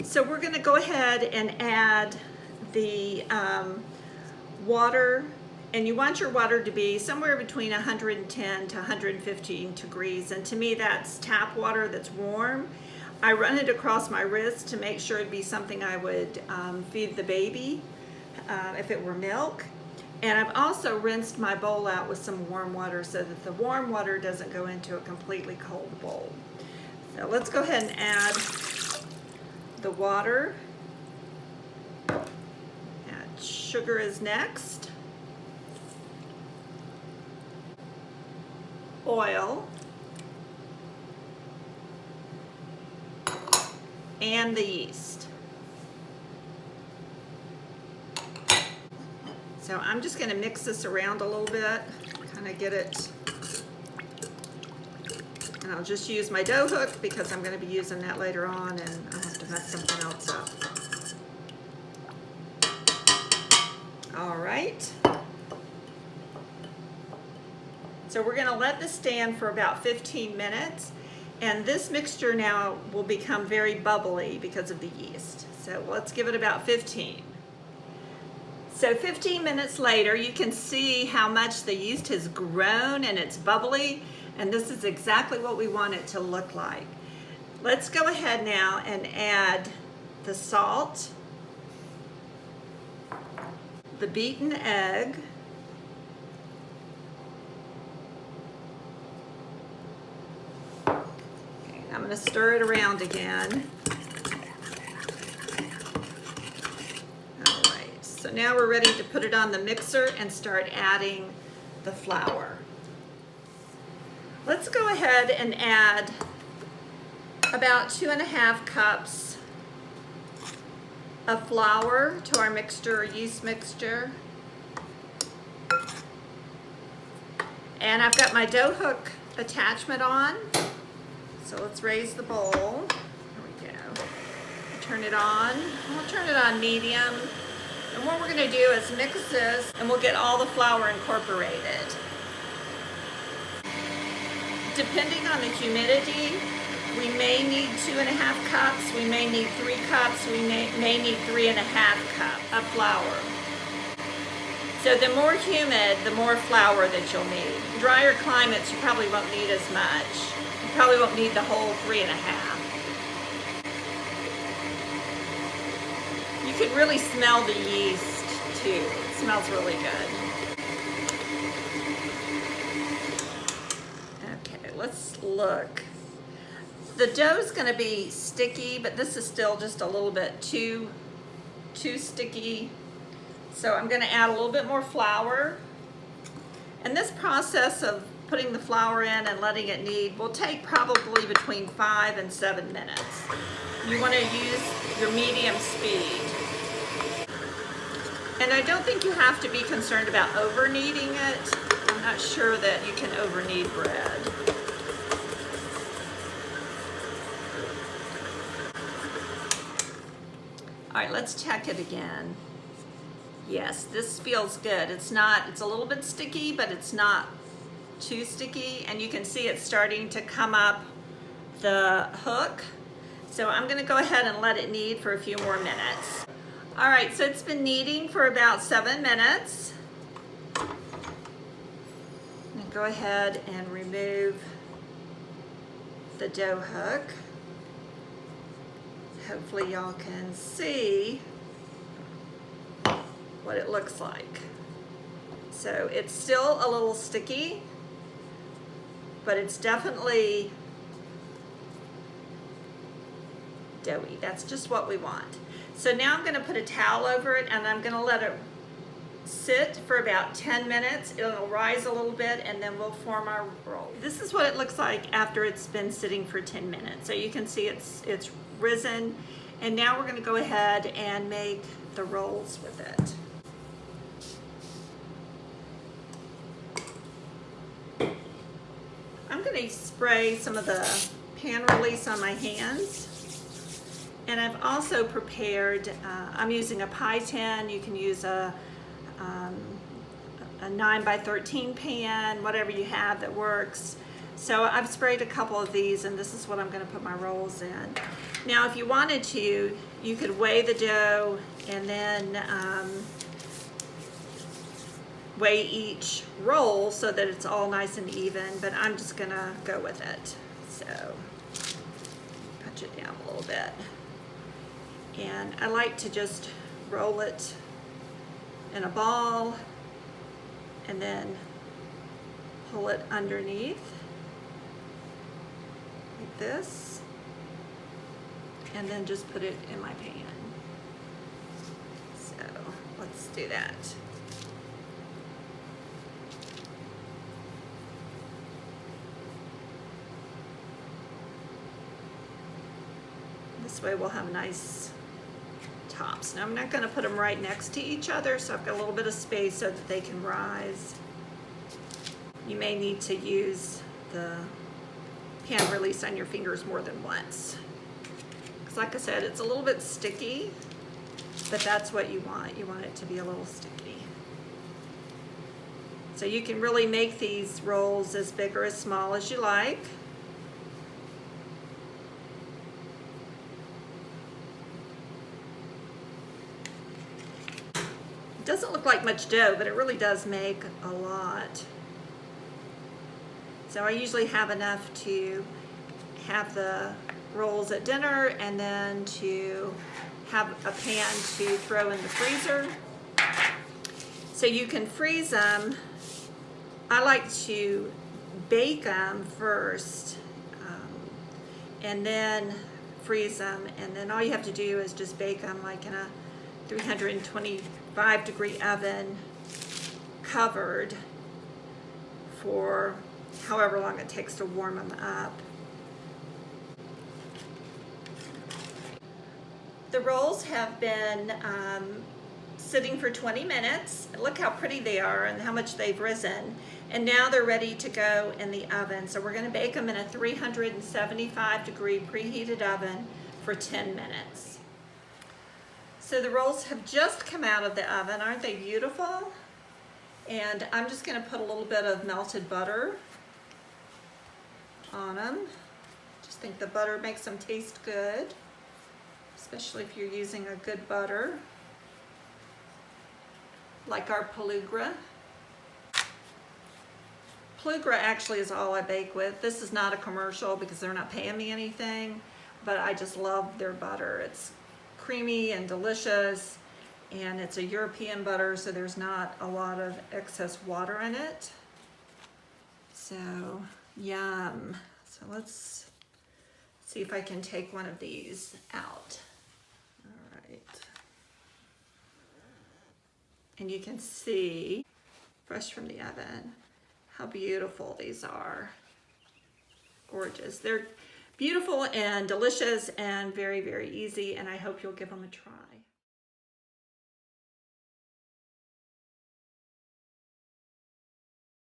So we're going to go ahead and add the water, and you want your water to be somewhere between 110 to 115 degrees, and to me that's tap water that's warm. I run it across my wrist to make sure it'd be something I would feed the baby if it were milk. And I've also rinsed my bowl out with some warm water so that the warm water doesn't go into a completely cold bowl. So let's go ahead and add the water. Add sugar is next. Oil. And the yeast. So I'm just going to mix this around a little bit, kind of get it, and I'll just use my dough hook because I'm going to be using that later on and I'll have to mess something else up. All right. So we're going to let this stand for about 15 minutes, and this mixture now will become very bubbly because of the yeast. So let's give it about 15. So 15 minutes later, you can see how much the yeast has grown and it's bubbly, and this is exactly what we want it to look like. Let's go ahead now and add the salt, the beaten egg, okay, I'm going to stir it around again. So now we're ready to put it on the mixer and start adding the flour. Let's go ahead and add about 2.5 cups of flour to our mixture, or yeast mixture. And I've got my dough hook attachment on. So let's raise the bowl. There we go. Turn it on. We'll turn it on medium. And what we're going to do is mix this, and we'll get all the flour incorporated. Depending on the humidity, we may need 2.5 cups, we may need 3 cups, we may need 3.5 cups of flour. So the more humid, the more flour that you'll need. Drier climates, you probably won't need as much. You probably won't need the whole 3.5. You can really smell the yeast too. It smells really good. Okay, let's look. The dough is going to be sticky, but this is still just a little bit too sticky. So I'm going to add a little bit more flour. And this process of putting the flour in and letting it knead will take probably between 5 and 7 minutes. You want to use your medium speed. And I don't think you have to be concerned about over kneading it. I'm not sure that you can over knead bread. All right, let's check it again. Yes, this feels good. It's a little bit sticky, but it's not too sticky. And you can see it's starting to come up the hook. So I'm going to go ahead and let it knead for a few more minutes. All right, so it's been kneading for about 7 minutes. I'm going to go ahead and remove the dough hook. Hopefully y'all can see what it looks like. So it's still a little sticky, but it's definitely doughy. That's just what we want. So now I'm going to put a towel over it, and I'm going to let it sit for about 10 minutes. It'll rise a little bit, and then we'll form our roll. This is what it looks like after it's been sitting for 10 minutes. So you can see it's risen, and now we're going to go ahead and make the rolls with it. I'm going to spray some of the pan release on my hands. And I've also prepared, I'm using a pie tin. You can use a 9x13 pan, whatever you have that works. So I've sprayed a couple of these, and this is what I'm going to put my rolls in. Now, if you wanted to, you could weigh the dough and then weigh each roll so that it's all nice and even, but I'm just gonna go with it. So punch it down a little bit. And I like to just roll it in a ball and then pull it underneath like this, and then just put it in my pan. So let's do that. This way we'll have nice tops. Now I'm not going to put them right next to each other, so I've got a little bit of space so that they can rise. You may need to use the pan release on your fingers more than once. Because like I said, it's a little bit sticky, but that's what you want. You want it to be a little sticky. So you can really make these rolls as big or as small as you like. It doesn't look like much dough, but it really does make a lot. So I usually have enough to have the rolls at dinner and then to have a pan to throw in the freezer. So you can freeze them. I like to bake them first and then freeze them, and then all you have to do is just bake them like in a 325-degree oven, covered, for however long it takes to warm them up. The rolls have been sitting for 20 minutes. Look how pretty they are and how much they've risen. And now they're ready to go in the oven. So we're going to bake them in a 375-degree preheated oven for 10 minutes. So the rolls have just come out of the oven. Aren't they beautiful? And I'm just going to put a little bit of melted butter on them. Just think the butter makes them taste good, especially if you're using a good butter, like our Pelugra. Pelugra actually is all I bake with. This is not a commercial because they're not paying me anything, but I just love their butter. It's creamy and delicious, and it's a European butter, so there's not a lot of excess water in it. So, yum. So let's see if I can take one of these out. All right. And you can see, fresh from the oven, how beautiful these are. Gorgeous. They're beautiful and delicious and very, very easy, and I hope you'll give them a try.